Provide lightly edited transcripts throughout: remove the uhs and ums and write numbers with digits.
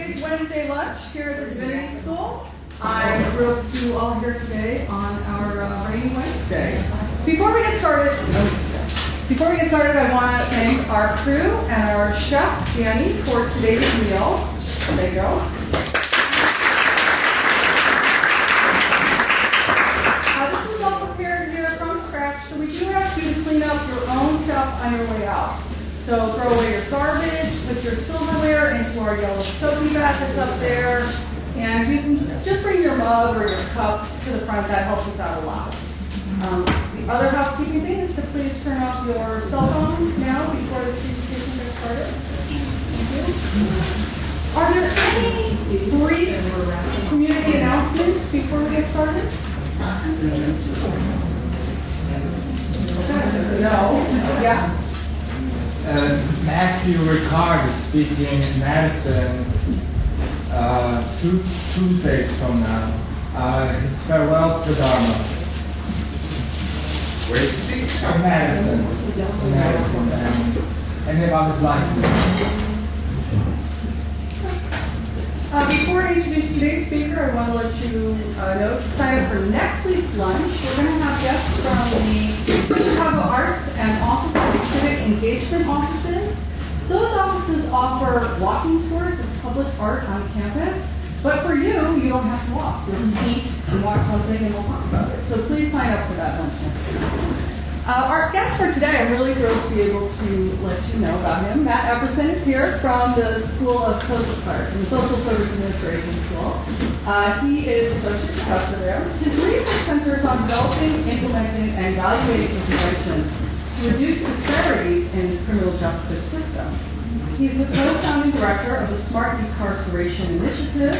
today's Wednesday lunch here at the Divinity School. I'm thrilled to see you all here today on our rainy Wednesday. Before we get started, I want to thank our crew and our chef, Danny, for today's meal. There you go. This is all prepared here from scratch, so we do ask you to clean up your own stuff on your way out. So throw away your garbage, put your silverware into our yellow soapy bag that's up there, and you can just bring your mug or your cup to the front. That helps us out a lot. The other housekeeping thing is to please turn off your cell phones now before the presentation gets started. Thank you. Are there any brief community announcements before we get started? Okay, no. Yeah. Matthew Ricard is speaking in Madison 2 Tuesdays from now. His farewell to Dharma. Where is he speaking? In Madison. And about his life. Before I introduce today's speaker, I want to let you know to sign up for next week's lunch. We're going to have guests from the UChicago Arts and also the Civic Engagement offices. Those offices offer walking tours of public art on campus, but for you, you don't have to walk. You'll just eat and watch something and we'll talk about it. So please sign up for that lunch next week. Our guest for today, I'm really thrilled to be able to let you know about him. Matt Epperson is here from the School of Social Service Administration School. He is associate professor there. His research centers on developing, implementing, and evaluating interventions to reduce disparities in the criminal justice system. He's the co-founding director of the Smart Decarceration initiative.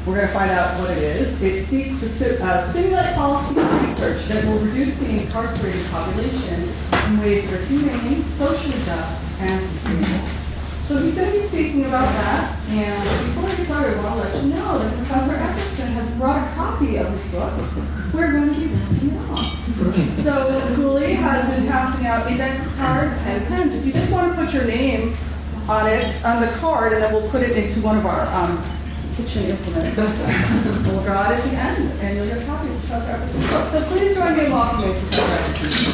We're going to find out what it is. It seeks to stimulate policy and research that will reduce the incarcerated population in ways that are humane, socially just, and sustainable. So he's going to be speaking about that. And before I get started, I want to let you know that Professor Epperson has brought a copy of his book. We're going to be wrapping it up. So Julie has been passing out index cards and pens. If you just want to put your name on it, on the card, and then we'll put it into one of our kitchen implements. We'll draw it at the end, and you'll get copies of Professor Epperson's book. So please join me in welcoming Professor Epperson.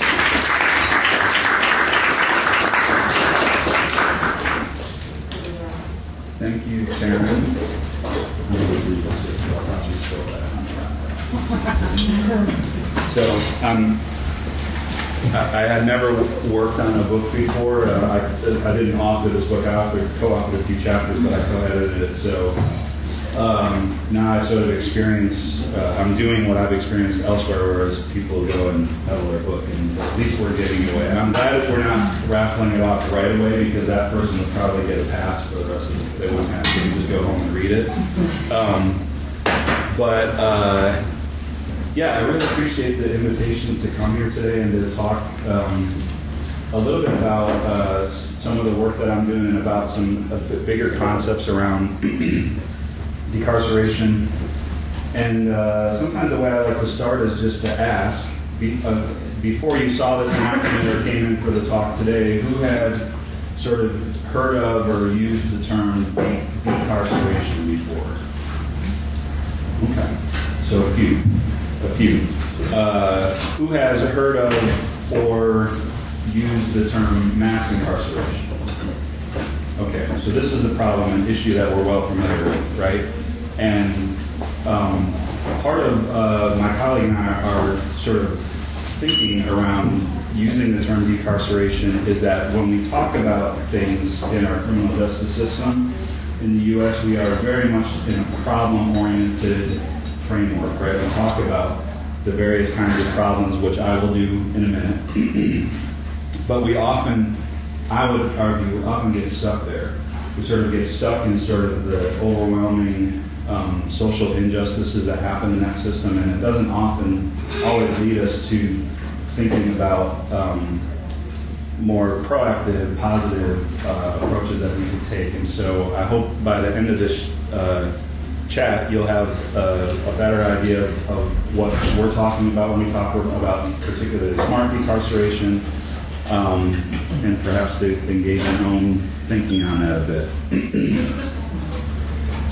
Thank you, Chairman. So, I had never worked on a book before. I didn't author this book. I co-authored a few chapters, but I co-edited it. So now I sort of experience, I'm doing what I've experienced elsewhere, whereas people go and peddle their book, and at least we're getting it away. And I'm glad if we're not raffling it off right away, because that person would probably get a pass for the rest of it. They wouldn't have to just go home and read it. Yeah, I really appreciate the invitation to come here today and to talk a little bit about some of the work that I'm doing and about some bigger concepts around decarceration. And sometimes the way I like to start is just to ask, before you saw this announcement or came in for the talk today, who had sort of heard of or used the term decarceration before? Okay, so a few. Who has heard of or used the term mass incarceration? Okay, so this is a problem, an issue that we're well familiar with, right? And part of my colleague and I are sort of thinking around using the term decarceration is that when we talk about things in our criminal justice system in the U.S., we are very much in a problem-oriented framework, right? We talk about the various kinds of problems, which I will do in a minute. But we often, I would argue, often get stuck there. We sort of get stuck in sort of the overwhelming social injustices that happen in that system, and it doesn't often always lead us to thinking about more proactive, positive approaches that we can take. And so I hope by the end of this chat, you'll have a better idea of what we're talking about when we talk about particularly smart decarceration, and perhaps to engage in own thinking on that a bit.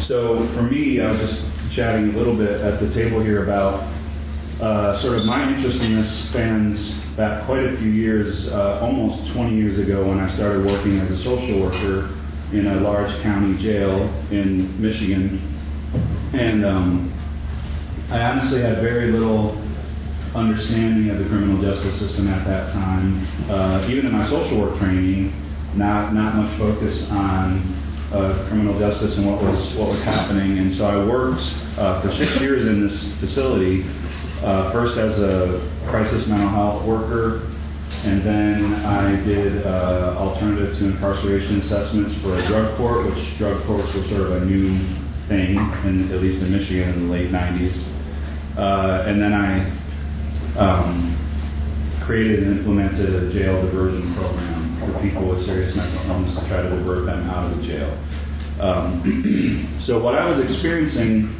So for me, I was just chatting a little bit at the table here about sort of my interest in this spans back quite a few years, almost 20 years ago when I started working as a social worker in a large county jail in Michigan. And I honestly had very little understanding of the criminal justice system at that time. Even in my social work training, not much focus on criminal justice and what was happening. And so I worked for 6 years in this facility, first as a crisis mental health worker, and then I did alternative to incarceration assessments for a drug court, which drug courts were sort of a new thing, at least in Michigan in the late 90s. And then I created and implemented a jail diversion program for people with serious mental illness to try to divert them out of the jail. So what I was experiencing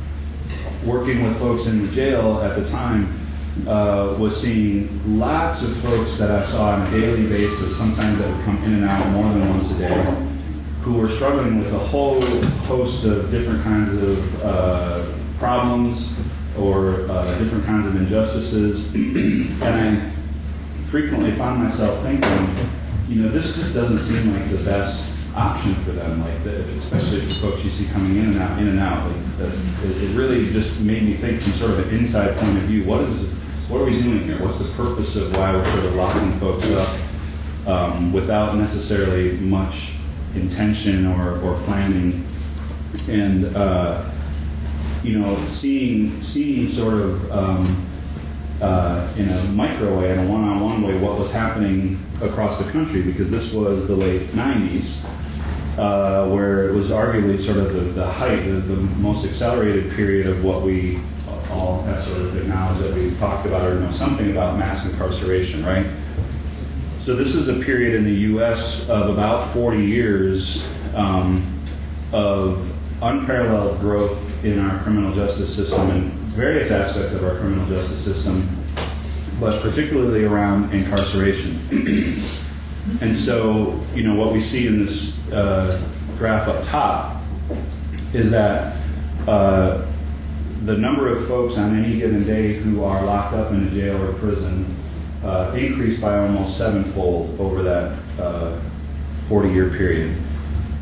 working with folks in the jail at the time was seeing lots of folks that I saw on a daily basis, sometimes that would come in and out more than once a day, who were struggling with a whole host of different kinds of problems or different kinds of injustices. And I frequently found myself thinking, this just doesn't seem like the best option for them, especially for folks you see coming in and out. It really just made me think from sort of an inside point of view, what are we doing here? What's the purpose of why we're sort of locking folks up without necessarily much intention or planning? And seeing sort of in a micro way, in a one-on-one way, what was happening across the country, because this was the late 90s, where it was arguably sort of the height, the most accelerated period of what we all have sort of acknowledged that we've talked about or know something about, mass incarceration, right? So this is a period in the U.S. of about 40 years of unparalleled growth in our criminal justice system and various aspects of our criminal justice system, but particularly around incarceration. And so, what we see in this graph up top is that the number of folks on any given day who are locked up in a jail or prison increased by almost sevenfold over that 40-year period.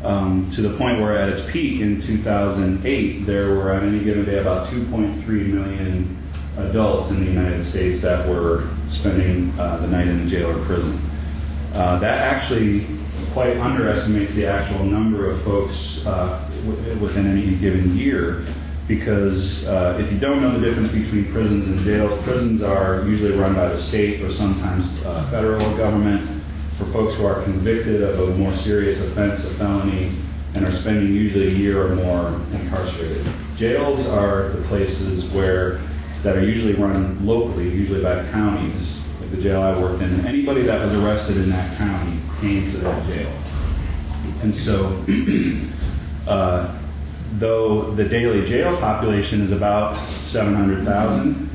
To the point where at its peak in 2008, there were on any given day about 2.3 million adults in the United States that were spending the night in a jail or prison. That actually quite underestimates the actual number of folks within any given year, because if you don't know the difference between prisons and jails, prisons are usually run by the state or sometimes federal government for folks who are convicted of a more serious offense, a felony, and are spending usually a year or more incarcerated. Jails are the places that are usually run locally, usually by the counties, like the jail I worked in. Anybody that was arrested in that county came to that jail. And so, though the daily jail population is about 700,000,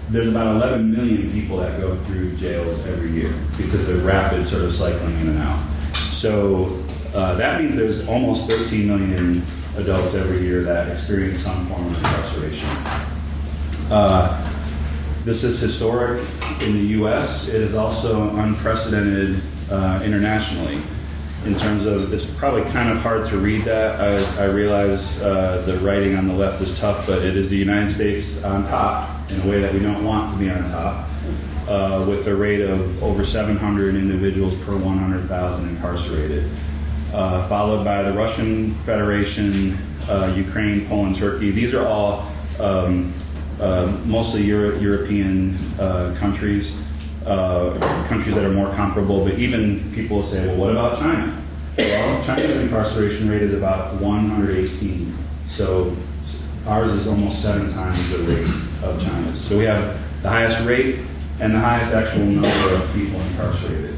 there's about 11 million people that go through jails every year because they're rapid sort of cycling in and out. So that means there's almost 13 million adults every year that experience some form of incarceration. This is historic in the U.S. It is also unprecedented internationally. In terms of, it's probably kind of hard to read that. I realize the writing on the left is tough, but it is the United States on top in a way that we don't want to be on top, with a rate of over 700 individuals per 100,000 incarcerated, followed by the Russian Federation, Ukraine, Poland, Turkey. These are all mostly European countries. Countries that are more comparable, but even people will say, well, what about China? Well, China's incarceration rate is about 118. So ours is almost 7 times the rate of China's. So we have the highest rate and the highest actual number of people incarcerated.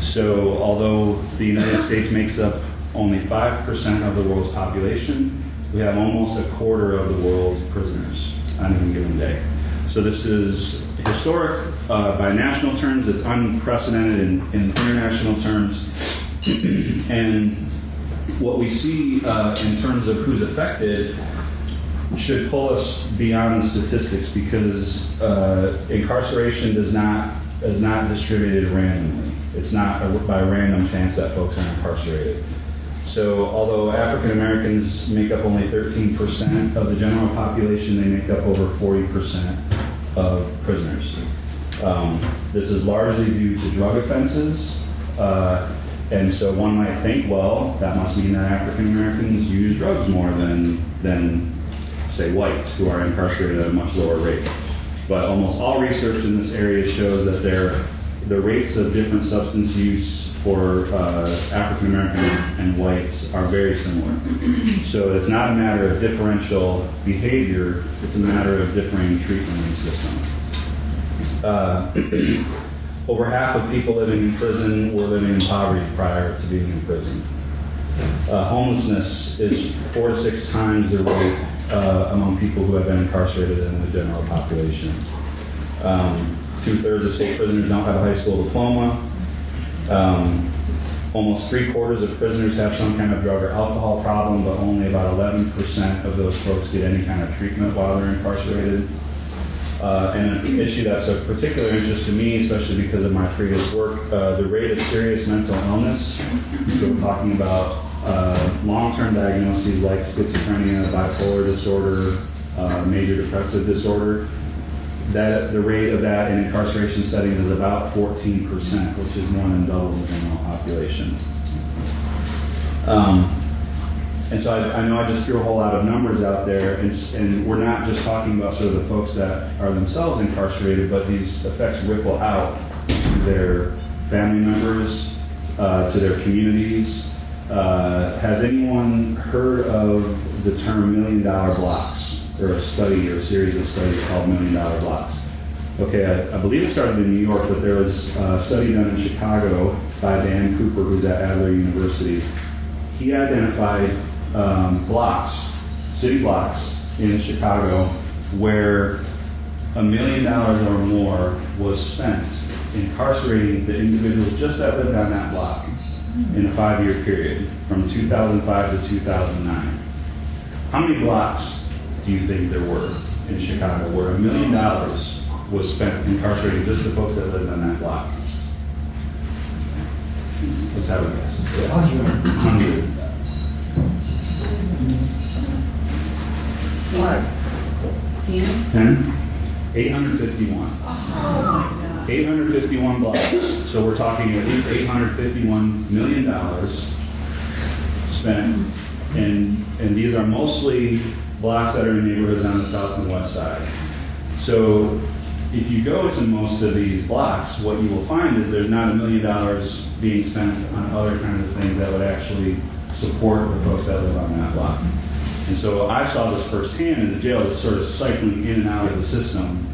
So although the United States makes up only 5% of the world's population, we have almost a quarter of the world's prisoners on any given day. So this is historic by national terms. It's unprecedented in international terms. And what we see in terms of who's affected should pull us beyond the statistics, because incarceration is not distributed randomly. It's not by random chance that folks are incarcerated. So although African Americans make up only 13% of the general population, they make up over 40% of prisoners. This is largely due to drug offenses. And so one might think, well, that must mean that African Americans use drugs more than say whites, who are incarcerated at a much lower rate. But almost all research in this area shows that the rates of different substance use for African American and whites are very similar. So it's not a matter of differential behavior, it's a matter of differing treatment in the system. Over half of people living in prison were living in poverty prior to being in prison. Homelessness is 4 to 6 times the rate among people who have been incarcerated in the general population. 2/3 of state prisoners don't have a high school diploma. Almost 3/4 of prisoners have some kind of drug or alcohol problem, but only about 11% of those folks get any kind of treatment while they're incarcerated. And an issue that's of particular interest to me, especially because of my previous work, the rate of serious mental illness. So we're talking about long-term diagnoses like schizophrenia, bipolar disorder, major depressive disorder. That the rate of that in incarceration settings is about 14%, which is more than double the general population. And so I know I just threw a whole lot of numbers out there, and we're not just talking about sort of the folks that are themselves incarcerated, but these effects ripple out to their family members, to their communities. Has anyone heard of the term $1 million blocks, or a study or a series of studies called $1 million blocks? Okay, I believe it started in New York, but there was a study done in Chicago by Dan Cooper, who's at Adler University. He identified blocks, city blocks in Chicago, where $1 million or more was spent incarcerating the individuals just that lived on that block in a 5-year period, from 2005 to 2009. How many blocks do you think there were in Chicago where $1 million was spent incarcerating just the folks that lived on that block? Let's have a guess. 100. What? 10? 851. 851 blocks. So we're talking at least $851 million spent, and these are mostly blocks that are in neighborhoods on the south and west side. So if you go to most of these blocks, what you will find is there's not $1 million being spent on other kinds of things that would actually support the folks that live on that block. And so I saw this firsthand in the jail, this sort of cycling in and out of the system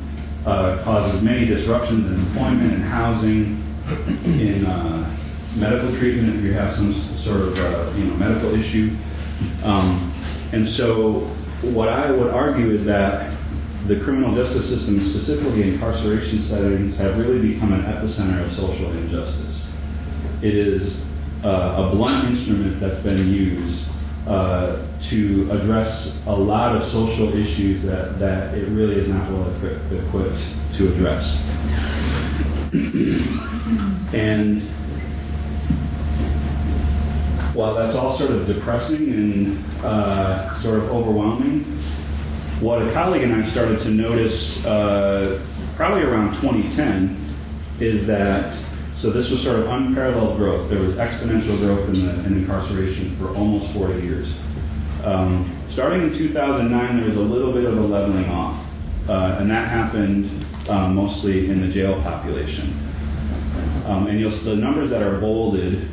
causes many disruptions in employment and housing, in medical treatment if you have some sort of medical issue. And so what I would argue is that the criminal justice system, specifically incarceration settings, have really become an epicenter of social injustice. It is a blunt instrument that's been used to address a lot of social issues that it really is not well equipped to address. And while that's all sort of depressing and sort of overwhelming, what a colleague and I started to notice probably around 2010 is that, so this was sort of unparalleled growth. There was exponential growth in incarceration for almost 40 years. Starting in 2009, there was a little bit of a leveling off, and that happened mostly in the jail population. And the numbers that are bolded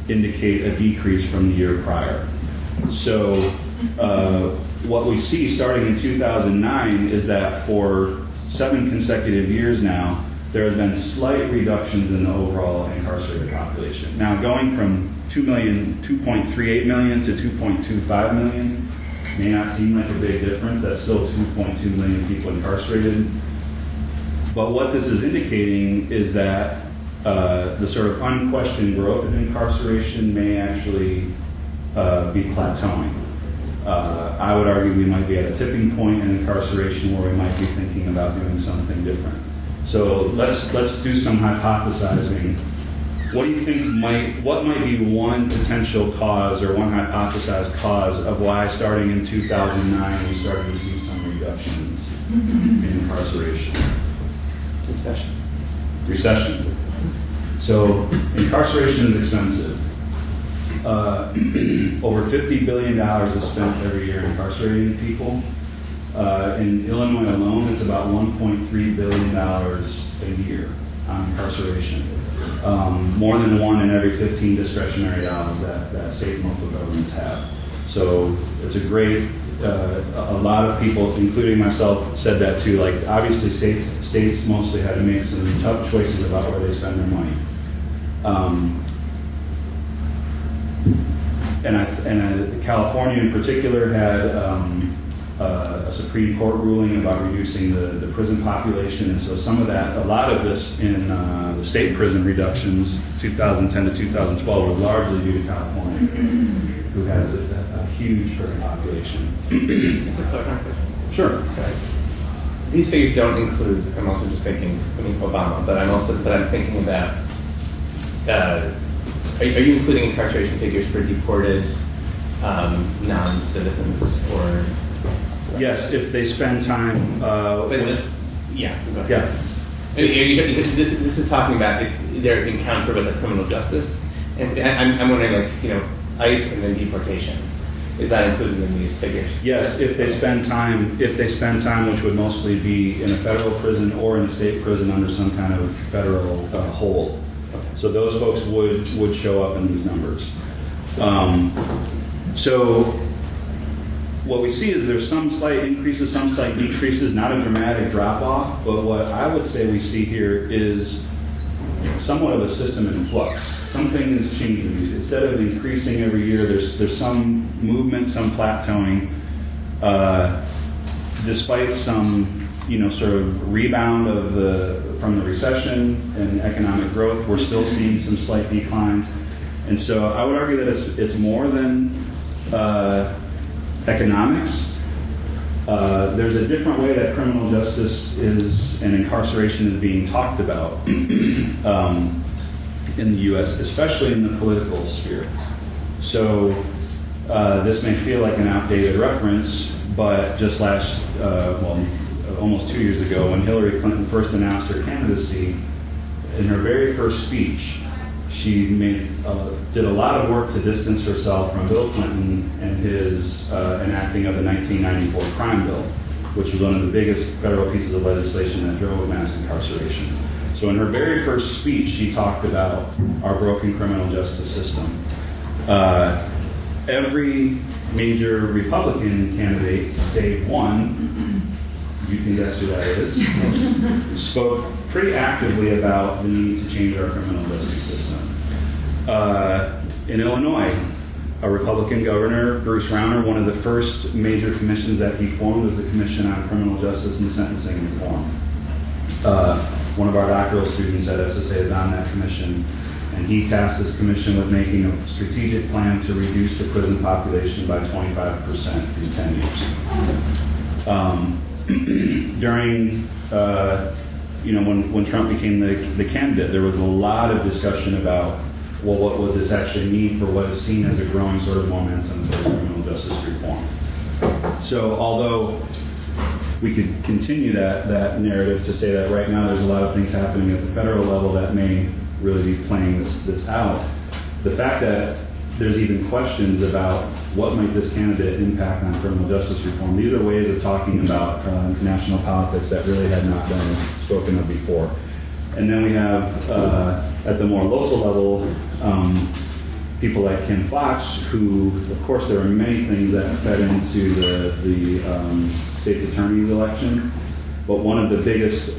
indicate a decrease from the year prior. So what we see starting in 2009 is that for 7 consecutive years now, there has been slight reductions in the overall incarcerated population. Now, going from 2.38 million to 2.25 million may not seem like a big difference. That's still 2.2 million people incarcerated. But what this is indicating is that the sort of unquestioned growth of incarceration may actually be plateauing. I would argue we might be at a tipping point in incarceration where we might be thinking about doing something different. So let's do some hypothesizing. What do you think what might be one potential cause or one hypothesized cause of why starting in 2009 we started to see some reductions in incarceration? Recession. So incarceration is expensive. Over $50 billion is spent every year incarcerating people. In Illinois alone, it's about $1.3 billion a year on incarceration. More than 1 in every 15 discretionary dollars that state and local governments have. So it's a great, a lot of people, including myself, said that too. Like obviously states mostly had to make some tough choices about where they spend their money. California in particular had a Supreme Court ruling about reducing the prison population, and so some of that, a lot of this in the state prison reductions, 2010 to 2012, was largely due to California, who has a huge prison population. Is there a question? Sure. Okay. These figures don't include, I'm also just thinking, Obama, but I'm thinking about, are you including incarceration figures for deported non-citizens or? Yes, if they spend time. Yeah. Yeah. This is talking about if their encounter with a criminal justice, and I'm wondering, like, ICE and then deportation. Is that included in these figures? Yes, if they spend time, which would mostly be in a federal prison or in a state prison under some kind of federal hold. Okay. So those folks would show up in these numbers. So what we see is there's some slight increases, some slight decreases, not a dramatic drop off, but what I would say we see here is somewhat of a system in flux. Something is changing. Instead of increasing every year, there's some movement, some plateauing. Despite some, sort of rebound from the recession and economic growth, we're still seeing some slight declines. And so I would argue that it's more than economics. There's a different way that criminal justice and incarceration is being talked about in the U.S., especially in the political sphere. So this may feel like an outdated reference, but just almost 2 years ago, when Hillary Clinton first announced her candidacy, in her very first speech, she did a lot of work to distance herself from Bill Clinton and his enacting of the 1994 crime bill, which was one of the biggest federal pieces of legislation that drove mass incarceration. So in her very first speech, she talked about our broken criminal justice system. Every major Republican candidate, save one, you can guess who that is, spoke pretty actively about the need to change our criminal justice system. In Illinois, a Republican governor, Bruce Rauner, one of the first major commissions that he formed was the Commission on Criminal Justice and Sentencing Reform. One of our doctoral students at SSA is on that commission, and he tasked this commission with making a strategic plan to reduce the prison population by 25% in 10 years. During, when Trump became the candidate, there was a lot of discussion about, well, what would this actually mean for what is seen as a growing sort of momentum towards criminal justice reform. So although we could continue that narrative to say that right now there's a lot of things happening at the federal level that may really be playing this out, the fact that there's even questions about what might this candidate impact on criminal justice reform, these are ways of talking about national politics that really had not been spoken of before. And then we have, at the more local level, people like Kim Fox, who, of course, there are many things that fed into the state's attorney's election, but one of the biggest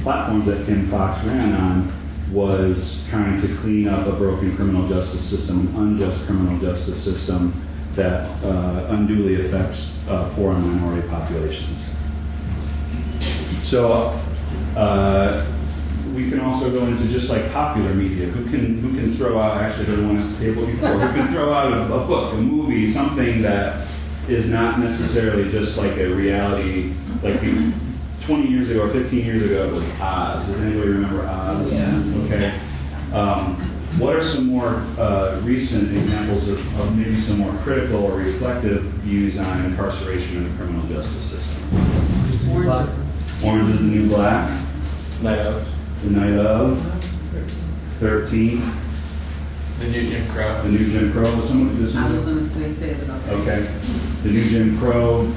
platforms that Kim Fox ran on was trying to clean up a broken criminal justice system, an unjust criminal justice system that unduly affects poor and minority populations. So we can also go into just like popular media. Who can throw out, actually there was one at the table before, who can throw out a book, a movie, something that is not necessarily just like a reality, like 20 years ago or 15 years ago it was Oz. Does anybody remember Oz? Yeah. Okay. What are some more recent examples of maybe some more critical or reflective views on incarceration in the criminal justice system? Orange is the New Black. Night Out. The Night of. 13. The New Jim Crow. The New Jim Crow. Was someone do this one? I was going to say it about that. Okay. The New Jim Crow.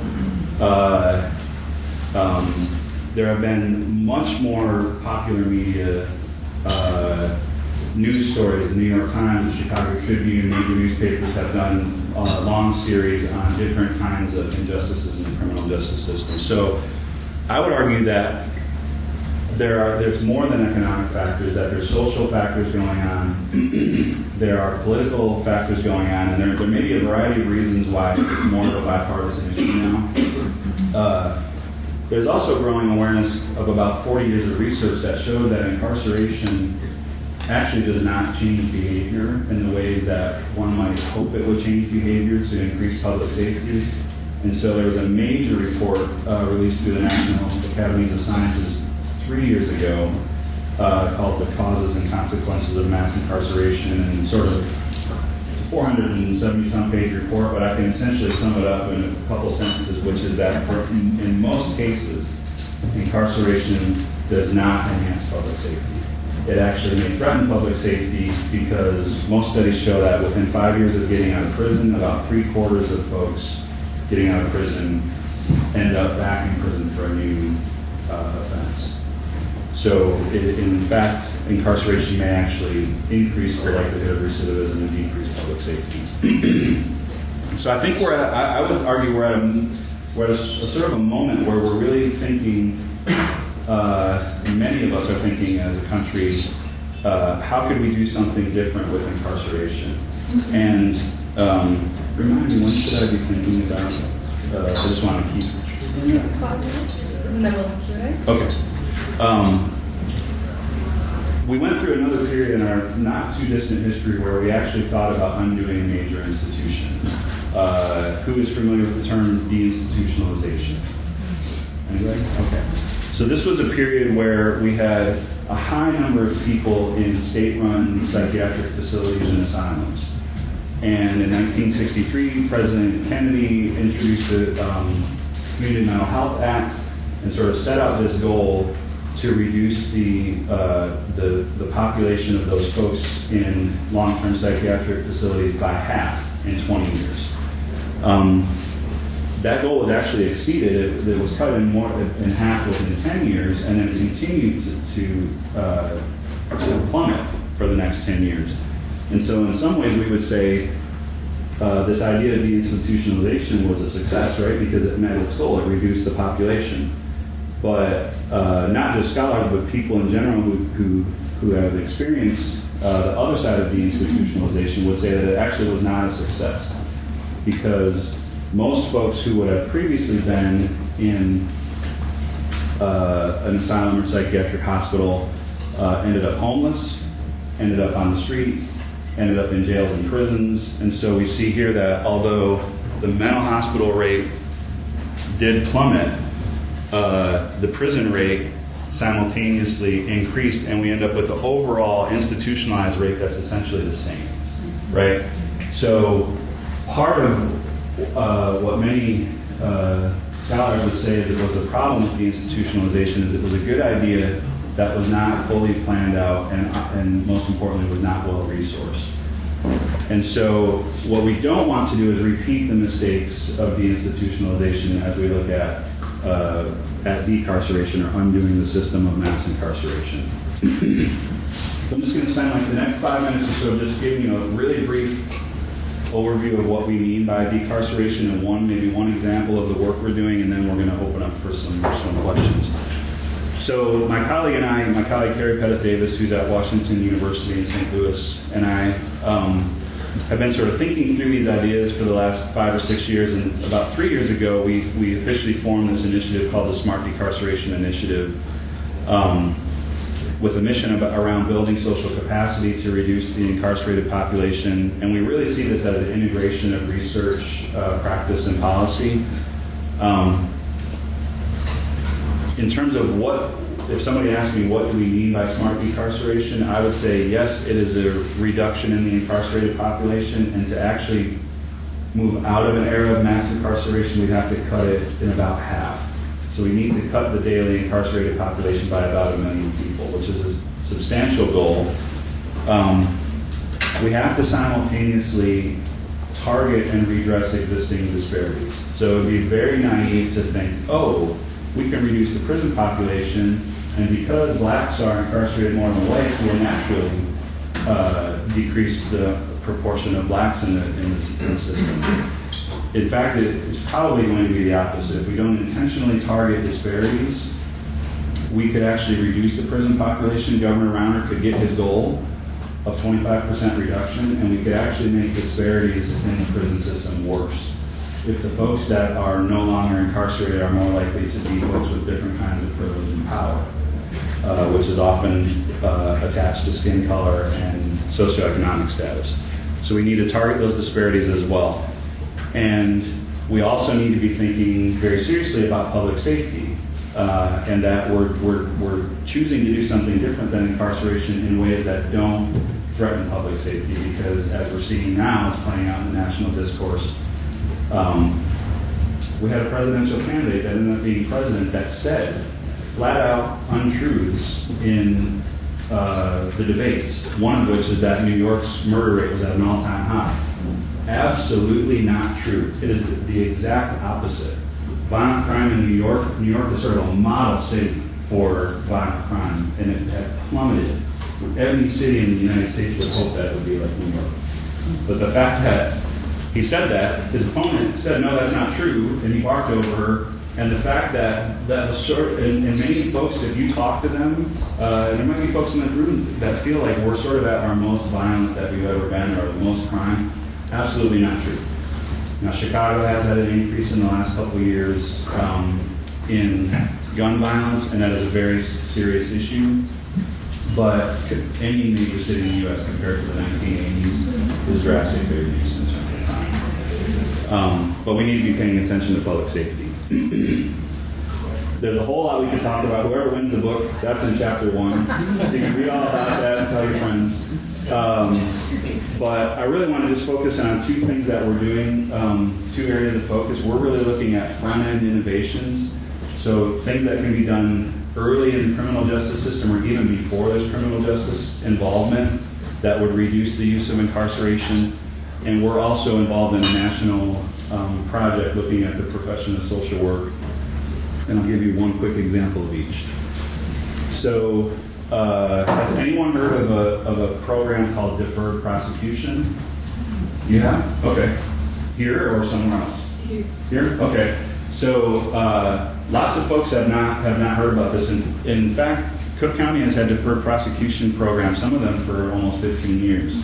There have been much more popular media news stories. The New York Times, the Chicago Tribune, major newspapers have done a long series on different kinds of injustices in the criminal justice system. So I would argue that there's more than economic factors, that there's social factors going on, there are political factors going on, and there may be a variety of reasons why it's more of a bipartisan issue now. There's also growing awareness of about 40 years of research that shows that incarceration actually does not change behavior in the ways that one might hope it would change behavior to increase public safety. And so there was a major report released through the National Academies of Sciences 3 years ago called The Causes and Consequences of Mass Incarceration, and sort of 470-some page report, but I can essentially sum it up in a couple sentences, which is that in most cases, incarceration does not enhance public safety. It actually may threaten public safety because most studies show that within 5 years of getting out of prison, about 3/4 of folks getting out of prison end up back in prison for a new offense. So, in fact, incarceration may actually increase the likelihood of recidivism and decrease public safety. So I think I would argue we're at a sort of a moment where we're really thinking, many of us are thinking as a country, how could we do something different with incarceration? And remind me, when should I be thinking about I just want to keep... 5 minutes, and then we'll have Q&A. Okay. We went through another period in our not too distant history where we actually thought about undoing a major institution. Who is familiar with the term deinstitutionalization? Anybody? Okay. So this was a period where we had a high number of people in state-run psychiatric facilities and asylums. And in 1963, President Kennedy introduced the Community Mental Health Act and sort of set out this goal to reduce the population of those folks in long-term psychiatric facilities by half in 20 years. That goal was actually exceeded. It was cut in half within 10 years, and then it continued to plummet for the next 10 years. And so in some ways we would say this idea of deinstitutionalization was a success, right? Because it met its goal, it reduced the population. But not just scholars, but people in general who have experienced the other side of deinstitutionalization would say that it actually was not a success. Because most folks who would have previously been in an asylum or psychiatric hospital ended up homeless, ended up on the street, ended up in jails and prisons. And so we see here that although the mental hospital rate did plummet, the prison rate simultaneously increased, and we end up with the overall institutionalized rate that's essentially the same, right? So part of what many scholars would say is it was a problem with deinstitutionalization is it was a good idea that was not fully planned out and most importantly was not well resourced. And so what we don't want to do is repeat the mistakes of deinstitutionalization as we look at decarceration or undoing the system of mass incarceration. So I'm just going to spend like the next 5 minutes or so just giving you a really brief overview of what we mean by decarceration and maybe one example of the work we're doing, and then we're going to open up for some questions. So my colleague Carrie Pettis-Davis, who's at Washington University in St. Louis, and I have been sort of thinking through these ideas for the last 5 or 6 years, and about 3 years ago we officially formed this initiative called the Smart Decarceration Initiative. with a mission around building social capacity to reduce the incarcerated population. And we really see this as an integration of research, practice, and policy. In terms of if somebody asked me what do we mean by smart decarceration, I would say yes, it is a reduction in the incarcerated population, and to actually move out of an era of mass incarceration, we'd have to cut it in about half. So we need to cut the daily incarcerated population by about 1 million people, which is a substantial goal. We have to simultaneously target and redress existing disparities. So it would be very naive to think, oh, we can reduce the prison population, and because blacks are incarcerated more than whites, we'll naturally decrease the proportion of blacks in the system. In fact, it's probably going to be the opposite. If we don't intentionally target disparities, we could actually reduce the prison population. Governor Rauner could get his goal of 25% reduction, and we could actually make disparities in the prison system worse. If the folks that are no longer incarcerated are more likely to be folks with different kinds of privilege and power, which is often attached to skin color and socioeconomic status. So we need to target those disparities as well. And we also need to be thinking very seriously about public safety, and that we're choosing to do something different than incarceration in ways that don't threaten public safety, because as we're seeing now, it's playing out in the national discourse. We had a presidential candidate that ended up being president that said flat out untruths in the debates, one of which is that New York's murder rate was at an all-time high. Absolutely not true. It is the exact opposite. Violent crime in New York is sort of a model city for violent crime, and it had plummeted. Every city in the United States would hope that it would be like New York. But the fact that he said that, his opponent said, no, that's not true, and he walked over. And the fact that was sort of, and many folks, if you talk to them, there might be folks in the room that feel like we're sort of at our most violent that we've ever been, or the most crime. Absolutely not true. Now, Chicago has had an increase in the last couple of years in gun violence, and that is a very serious issue. But any major city in the U.S. compared to the 1980s is drastically reduced in terms of crime. But we need to be paying attention to public safety. There's a whole lot we can talk about. Whoever wins the book, that's in chapter 1. You can read all about that and tell your friends. But I really want to just focus on 2 things that we're doing, 2 areas of focus. We're really looking at front-end innovations, so things that can be done early in the criminal justice system or even before there's criminal justice involvement that would reduce the use of incarceration. And we're also involved in a national project looking at the profession of social work. And I'll give you one quick example of each. So, has anyone heard of a program called Deferred Prosecution? Yeah? Okay. Here or somewhere else? Here? Okay. So, lots of folks have not heard about this. In fact, Cook County has had deferred prosecution programs, some of them for almost 15 years.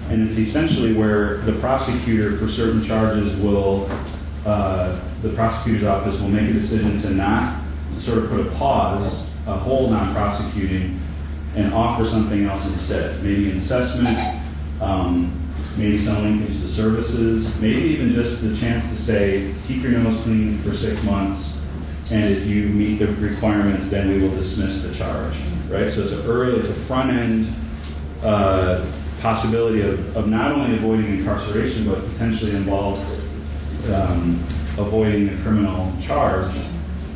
And it's essentially where the prosecutor for certain charges will, the prosecutor's office will make a decision to not sort of put a pause, a hold on prosecuting, and offer something else instead. Maybe an assessment, maybe some linkage to services, maybe even just the chance to say, keep your nose clean for 6 months, and if you meet the requirements, then we will dismiss the charge, right? So it's a front-end possibility of not only avoiding incarceration, but potentially involved avoiding a criminal charge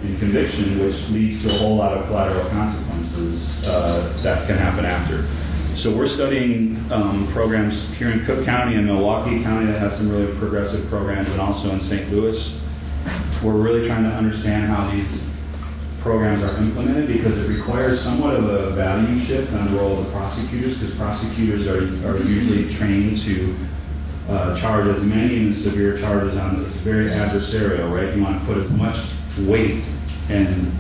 and conviction, which leads to a whole lot of collateral consequences that can happen after. So we're studying programs here in Cook County and Milwaukee County that has some really progressive programs, and also in St. Louis. We're really trying to understand how these programs are implemented, because it requires somewhat of a value shift on the role of the prosecutors, because prosecutors are usually trained to charge as many and severe charges on. It's very adversarial, right? You want to put as much weight and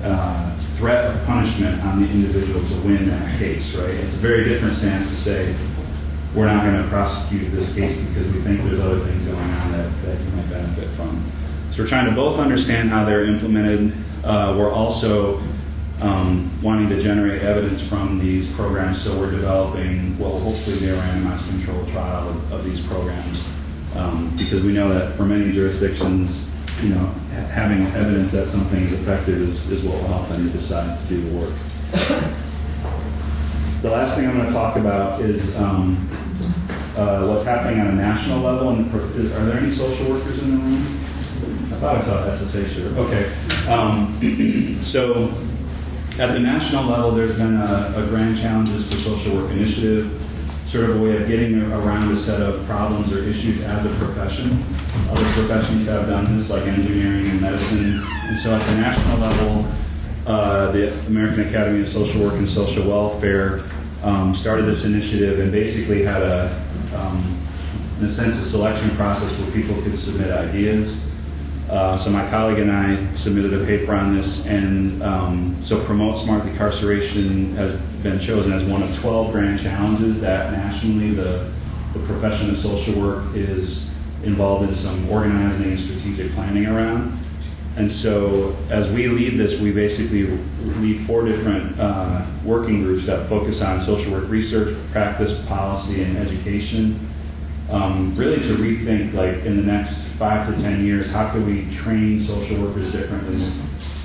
threat of punishment on the individual to win that case, right? It's a very different stance to say, we're not going to prosecute this case because we think there's other things going on that you might benefit from. So we're trying to both understand how they're implemented. We're also wanting to generate evidence from these programs, so we're developing what will hopefully be a randomized controlled trial of these programs, because we know that for many jurisdictions, having evidence that something is effective is what will help them to decide to do the work. The last thing I'm going to talk about is what's happening on a national level. And are there any social workers in the room? I thought I saw SSA, sure. Okay. So at the national level, there's been a Grand Challenges for Social Work initiative, sort of a way of getting around a set of problems or issues as a profession. Other professions have done this, like engineering and medicine. And so at the national level, the American Academy of Social Work and Social Welfare started this initiative and basically had in a sense, a selection process where people could submit ideas. So my colleague and I submitted a paper on this, and so Promote Smart Decarceration has been chosen as one of 12 grand challenges that nationally the profession of social work is involved in some organizing and strategic planning around. And so as we lead this, we basically lead 4 different working groups that focus on social work research, practice, policy, and education. Really to rethink, like in the next 5 to 10 years, how can we train social workers differently?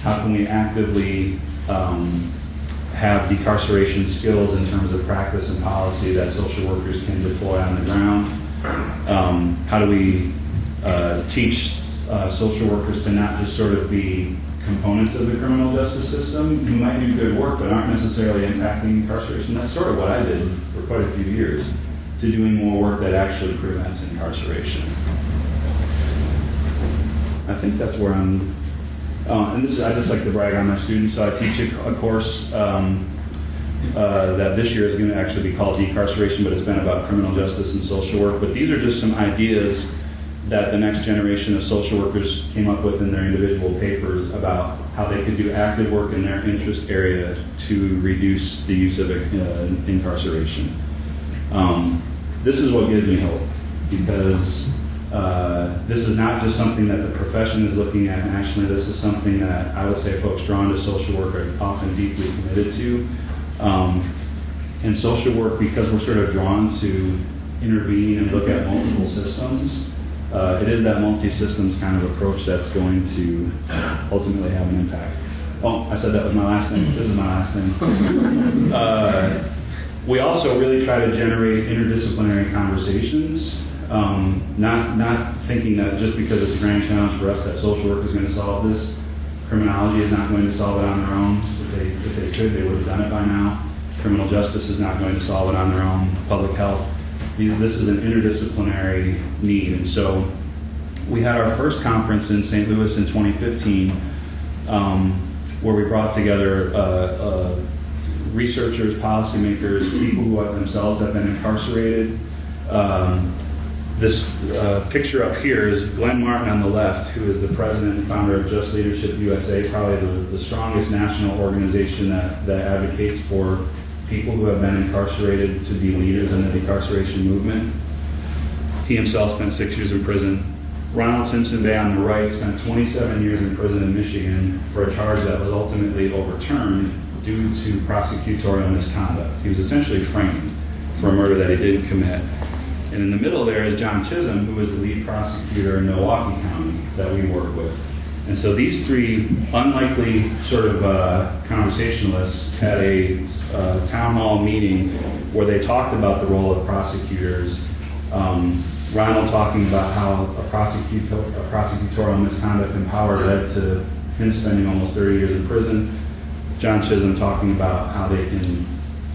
How can we actively have decarceration skills in terms of practice and policy that social workers can deploy on the ground? How do we teach social workers to not just sort of be components of the criminal justice system who might do good work but aren't necessarily impacting incarceration? That's sort of what I did for quite a few years, to doing more work that actually prevents incarceration. I think that's where I'm, and this is, I just like to brag on my students. So I teach a course that this year is going to actually be called Decarceration, but it's been about criminal justice and social work. But these are just some ideas that the next generation of social workers came up with in their individual papers about how they could do active work in their interest area to reduce the use of incarceration. This is what gives me hope, because this is not just something that the profession is looking at nationally. This is something that I would say folks drawn to social work are often deeply committed to. And social work, because we're sort of drawn to intervene and look at multiple systems, it is that multi-systems kind of approach that's going to ultimately have an impact. Oh, I said that was my last thing. This is my last thing. We also really try to generate interdisciplinary conversations, not thinking that just because it's a grand challenge for us that social work is going to solve this. Criminology is not going to solve it on their own. If they could, they would have done it by now. Criminal justice is not going to solve it on their own. Public health. This is an interdisciplinary need. And so we had our first conference in St. Louis in 2015, where we brought together researchers, policymakers, people who themselves have been incarcerated. This picture up here is Glenn Martin on the left, who is the president and founder of Just Leadership USA, probably the strongest national organization that advocates for people who have been incarcerated to be leaders in the decarceration movement. He himself spent 6 years in prison. Ronald Simpson Bay on the right spent 27 years in prison in Michigan for a charge that was ultimately overturned due to prosecutorial misconduct. He was essentially framed for a murder that he didn't commit. And in the middle there is John Chisholm, who is the lead prosecutor in Milwaukee County that we work with. And so these 3 unlikely sort of conversationalists had a town hall meeting where they talked about the role of prosecutors. Ronald talking about how a prosecutorial misconduct in power led to him spending almost 30 years in prison. John Chisholm talking about how they can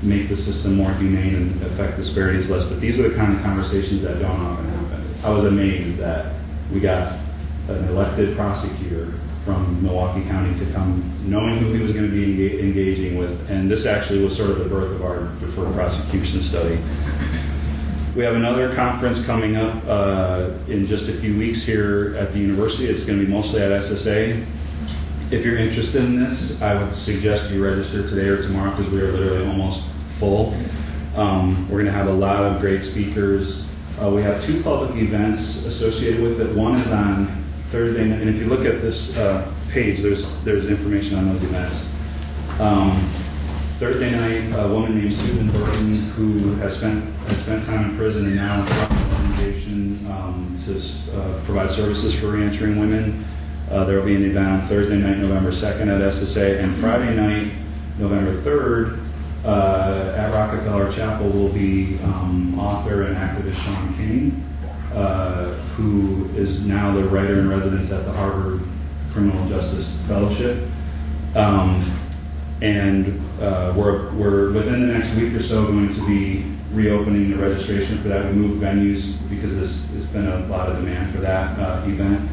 make the system more humane and affect disparities less. But these are the kind of conversations that don't often happen. I was amazed that we got an elected prosecutor from Milwaukee County to come knowing who he was going to be engaging with. And this actually was sort of the birth of our deferred prosecution study. We have another conference coming up in just a few weeks here at the university. It's going to be mostly at SSA. If you're interested in this, I would suggest you register today or tomorrow, because we are literally almost full. We're going to have a lot of great speakers. We have 2 public events associated with it. One is on Thursday, and if you look at this page, there's information on those events. Thursday night, a woman named Susan Burton, who has spent time in prison and now is running an organization to provide services for reentering women. There will be an event on Thursday night, November 2nd at SSA, and Friday night, November 3rd, at Rockefeller Chapel will be author and activist Sean King, who is now the writer in residence at the Harvard Criminal Justice Fellowship. And we're within the next week or so going to be reopening the registration for that. We moved venues because there's been a lot of demand for that event.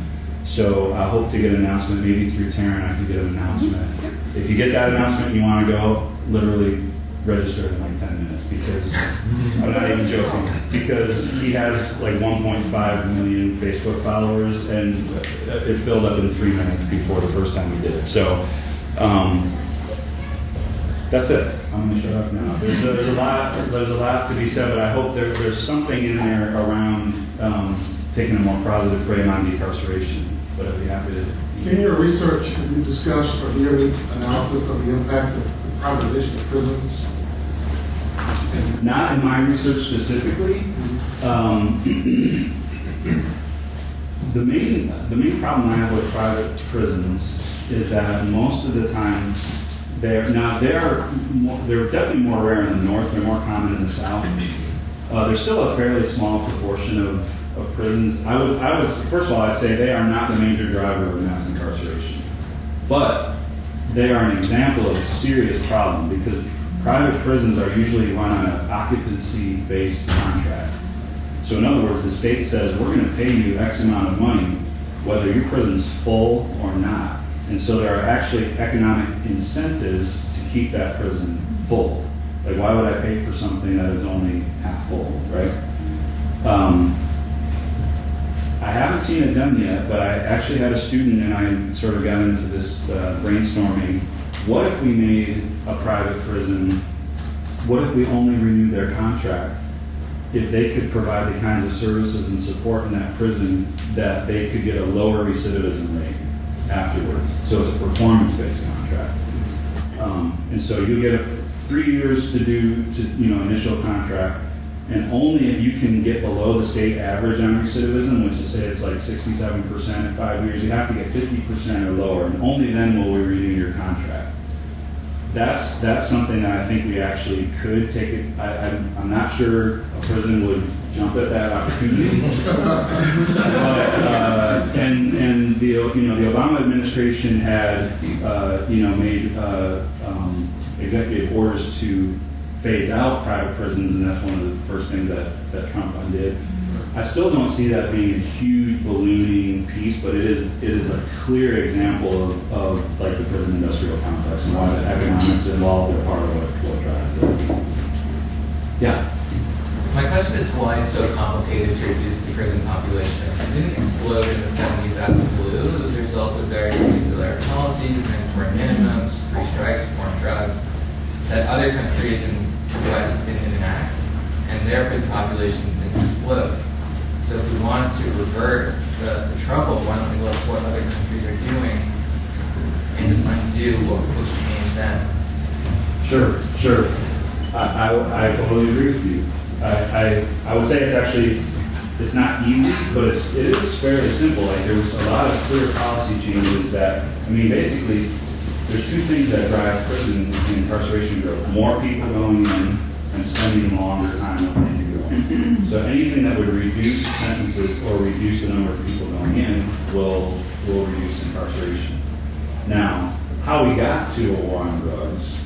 So I hope to get an announcement, maybe through Taryn I can get an announcement. If you get that announcement and you want to go, literally register in like 10 minutes, because I'm not even joking, because he has like 1.5 million Facebook followers, and it filled up in 3 minutes before the first time we did it. So that's it. I'm going to shut up now. There's a lot to be said, but I hope there's something in there around taking a more positive frame on decarceration. But I'd be happy to. In your research, have you discussed or do you have any analysis of the impact of the privatization of prisons? Not in my research specifically. The main problem I have with private prisons is that most of the time they're definitely more rare in the north. They're more common in the south. They're still a fairly small proportion of prisons. First of all, I'd say they are not the major driver of mass incarceration, but they are an example of a serious problem because private prisons are usually run on an occupancy-based contract. So in other words, the state says, we're going to pay you X amount of money, whether your prison's full or not. And so there are actually economic incentives to keep that prison full. Like, why would I pay for something that is only half full, right? I haven't seen it done yet, but I actually had a student and I sort of got into this brainstorming. What if we made a private prison, what if we only renewed their contract if they could provide the kinds of services and support in that prison that they could get a lower recidivism rate afterwards. So it's a performance-based contract. And so you get 3 years to do initial contract, and only if you can get below the state average on recidivism, which is say it's like 67% in 5 years, you have to get 50% or lower, and only then will we renew your contract. That's something that I think we actually could take it. I'm not sure a prison would jump at that opportunity. And the Obama administration had made executive orders to phase out private prisons, and that's one of the first things that Trump undid. I still don't see that being a huge ballooning piece, but it is a clear example of like the prison industrial complex and why the economics involved are part of what drives it. Yeah. My question is why it's so complicated to reduce the prison population. It didn't explode in the 70s out of the blue. It was a result of very particular policies, mandatory minimums, free strikes, war on drugs, that other countries in the West didn't enact, and their prison populations didn't explode. So if we wanted to revert the trouble, why don't we look at what other countries are doing and just undo what was changed then? Sure. I totally agree with you. I would say it's not easy, but it is fairly simple. Like, there was a lot of clear policy changes that, basically, there's two things that drive prison and incarceration growth. More people going in and spending longer time than they do going. So anything that would reduce sentences or reduce the number of people going in will reduce incarceration. Now, how we got to a war on drugs,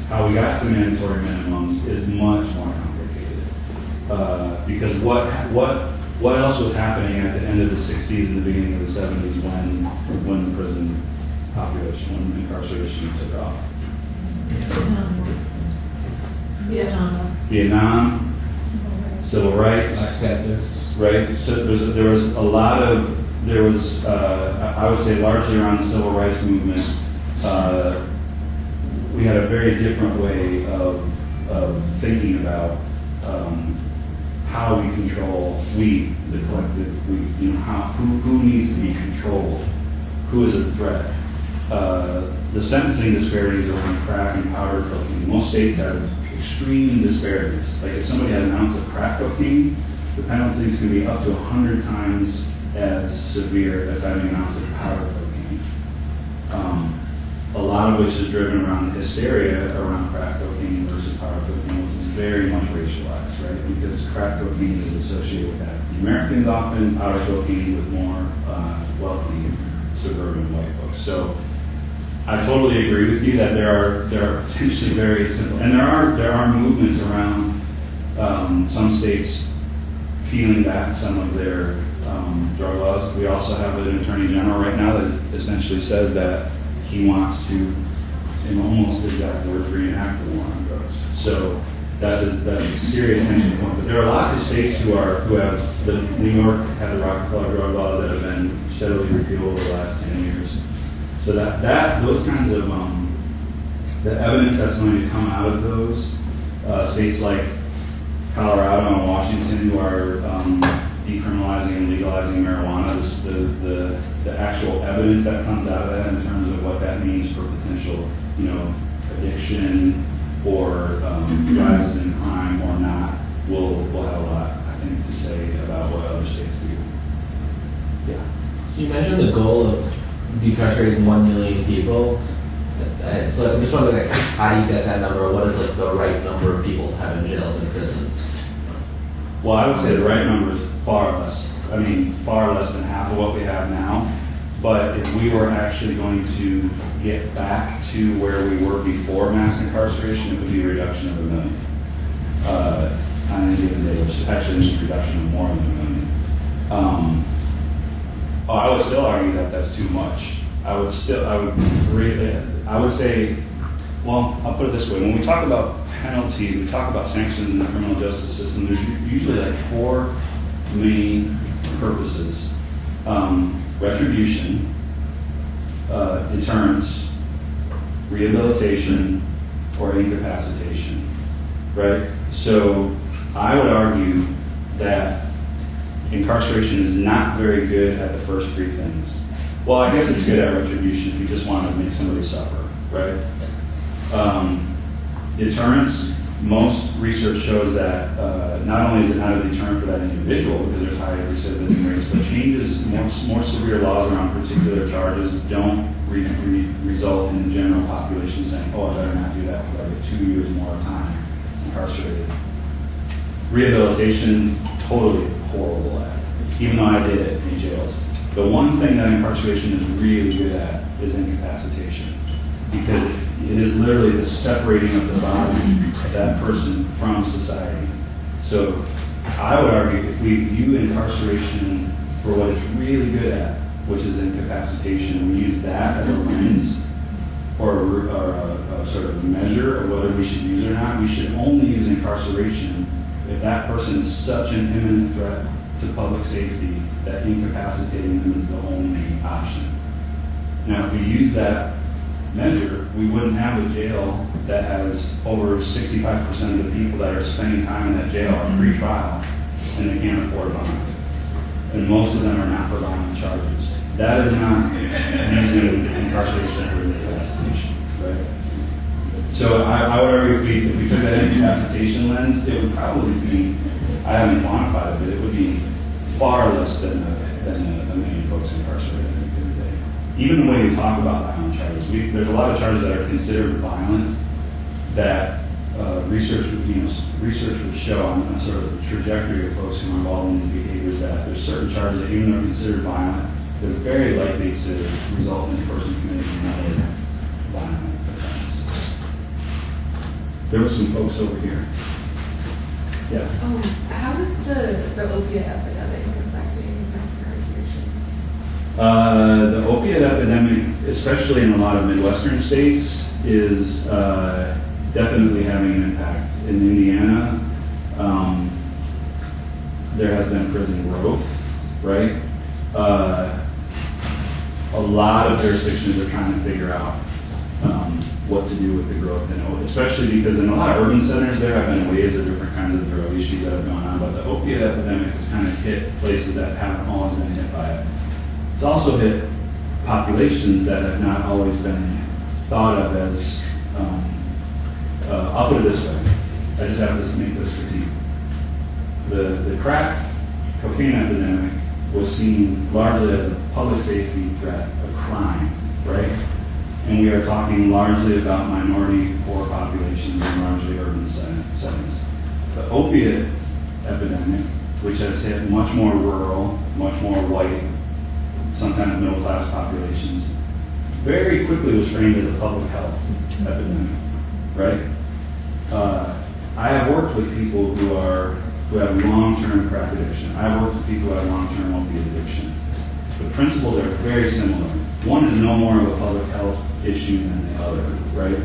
how we got to mandatory minimums is much more complicated. Because what else was happening at the end of the 60s and the beginning of the 70s when the prison population, when incarceration took off? Vietnam, civil rights, right? So there was I would say largely around the civil rights movement. We had a very different way of thinking about how we control the collective, who needs to be controlled, who is a threat. the sentencing disparities around crack and powder cocaine. Most states have extreme disparities. Like if somebody has an ounce of crack cocaine, the penalties can be up to 100 times as severe as having an ounce of powder cocaine. A lot of which is driven around the hysteria around crack cocaine versus powder cocaine, which is very much racialized, right? Because crack cocaine is associated with African Americans often, powder cocaine with more wealthy suburban white folks. So I totally agree with you that there are potentially very simple, and there are movements around some states peeling back some of their drug laws. We also have an attorney general right now that essentially says that he wants to, in almost exact words, reenact the war on drugs. So that's a serious tension point. But there are lots of states who have, New York had the Rockefeller drug laws that have been steadily repealed over the last 10 years. So those kinds of, the evidence that's going to come out of those states like Colorado and Washington, who are decriminalizing and legalizing marijuana, the actual evidence that comes out of that in terms of what that means for potential, addiction or rises in crime or not, will have a lot, I think, to say about what other states do. Yeah. So you mentioned the goal of decarcerating 1 million people. So I'm just wondering, how do you get that number? What is the right number of people to have in jails and prisons? Well, I would say the right number is far less. I mean, far less than half of what we have now. But if we were actually going to get back to where we were before mass incarceration, it would be a reduction of 1 million on any given day, which actually means a reduction of more than 1 million. I would still argue that that's too much. I would say, well, I'll put it this way. When we talk about penalties, we talk about sanctions in the criminal justice system, there's usually like 4 main purposes. Retribution, deterrence, rehabilitation, or incapacitation, right? So I would argue that incarceration is not very good at the first 3 things. Well, I guess it's good at retribution if you just want to make somebody suffer, right? Deterrence, most research shows that not only is it not a deterrent for that individual because there's high recidivism rates, but changes, more severe laws around particular charges don't result in the general population saying, oh, I better not do that because I get 2 years more time incarcerated. Rehabilitation, totally horrible at, even though I did it in jails. The one thing that incarceration is really good at is incapacitation, because it is literally the separating of the body of that person from society. So I would argue if we view incarceration for what it's really good at, which is incapacitation, we use that as a lens or a sort of measure of whether we should use it or not, we should only use incarceration if that person is such an imminent threat to public safety that incapacitating them is the only option. Now, if we use that measure, we wouldn't have a jail that has over 65% of the people that are spending time in that jail are pre-trial and they can't afford bond. And most of them are not for violent charges. That is not using incarceration for incapacitation, right? So I would argue if we took that incapacitation lens, it would probably be, I haven't quantified it, but it would be far less than a million folks incarcerated in a given day. Even the way we talk about violent charges, there's a lot of charges that are considered violent that research would show on sort of the trajectory of folks who are involved in these behaviors that there's certain charges that even though they're considered violent, they're very likely to result in the person committing another violent offense. There were some folks over here. Yeah. How is the opiate epidemic affecting mass incarceration? The opiate epidemic, especially in a lot of Midwestern states, is definitely having an impact. In Indiana, there has been prison growth, right? A lot of jurisdictions are trying to figure out what to do with the growth, especially because in a lot of urban centers there have been waves of different kinds of drug issues that have gone on, but the opiate epidemic has kind of hit places that haven't always been hit by it. It's also hit populations that have not always been thought of as, I'll put it this way, I just have to make this critique. The crack cocaine epidemic was seen largely as a public safety threat, a crime, right? And we are talking largely about minority poor populations and largely urban settings. The opiate epidemic, which has hit much more rural, much more white, sometimes middle class populations, very quickly was framed as a public health epidemic, right? I have worked with people who have long-term crack addiction. I have worked with people who have long-term opiate addiction. The principles are very similar. One is no more of a public health issue than the other, right?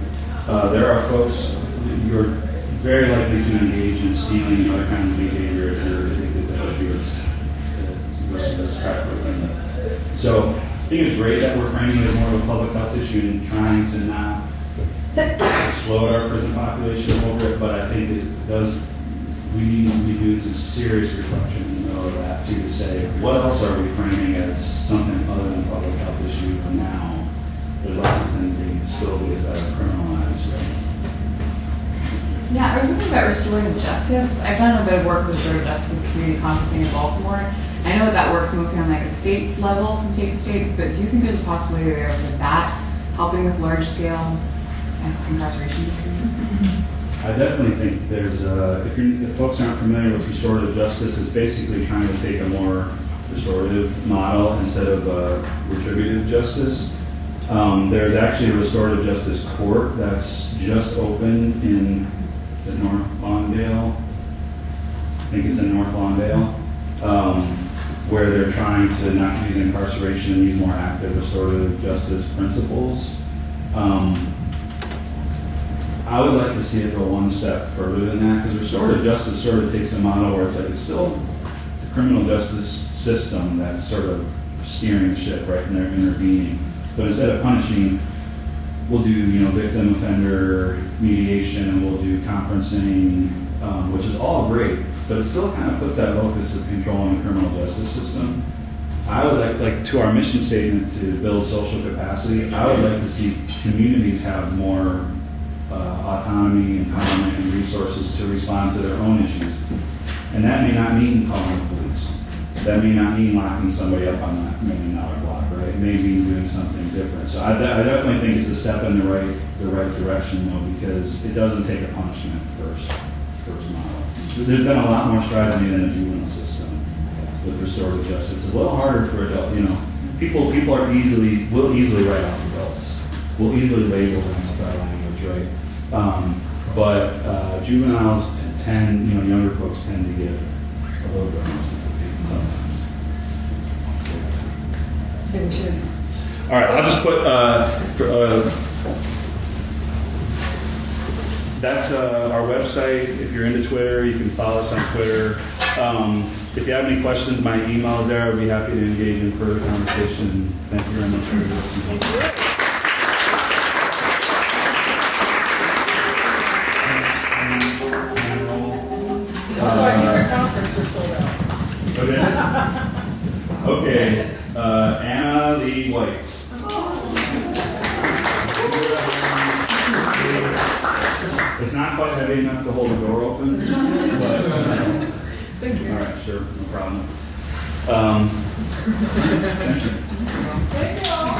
There are folks you're very likely to engage in stealing and other kinds of behavior if you're addicted to opiates versus crack cocaine. So I think it's great that we're framing it as more of a public health issue and trying to not explode our prison population over it, but I think it does, we need to be doing some serious reflection in the middle of that too, to say, what else are we framing as something other than a public health issue for now? There's lots of things being still be that are criminalized, right? Yeah, I was thinking about restorative justice. I've done a bit of work with restorative justice and community conferencing in Baltimore. I know that works mostly on like a state level, from state to state, but do you think there's a possibility there with that helping with large scale incarceration decrease? I definitely think there's, if folks aren't familiar with restorative justice, it's basically trying to take a more restorative model instead of retributive justice. There's actually a restorative justice court that's just opened in the North Lawndale. I think it's in North Lawndale, where they're trying to not use incarceration and use more active restorative justice principles. I would like to see it go one step further than that, because restorative justice sort of takes a model where it's like it's still the criminal justice system that's sort of steering the ship, right, and they're intervening. But instead of punishing, we'll do, victim offender mediation, and we'll do conferencing, which is all great, but it still kind of puts that locus of control on the criminal justice system. I would like to our mission statement to build social capacity, I would like to see communities have more autonomy, empowerment, and resources to respond to their own issues. And that may not mean calling the police. That may not mean locking somebody up on that $1 million block, right? It may mean doing something different. So I definitely think it's a step in the right direction, though, because it doesn't take a punishment first model. There's been a lot more strides made in the juvenile system with restorative justice. It's a little harder for adults. People will easily write off adults. We'll easily label them with our language, right? But juveniles tend, younger folks tend to get a little bit more sympathy sometimes. Okay, we should. All right, I'll just put, that's our website. If you're into Twitter, you can follow us on Twitter. If you have any questions, my email is there. I'd be happy to engage in further conversation. Thank you very much for listening. So I think our conference is sold out. Okay. Anna Lee White. It's not quite heavy enough to hold the door open, but Thank you. all right, sure, no problem. Thank you. Thank you all.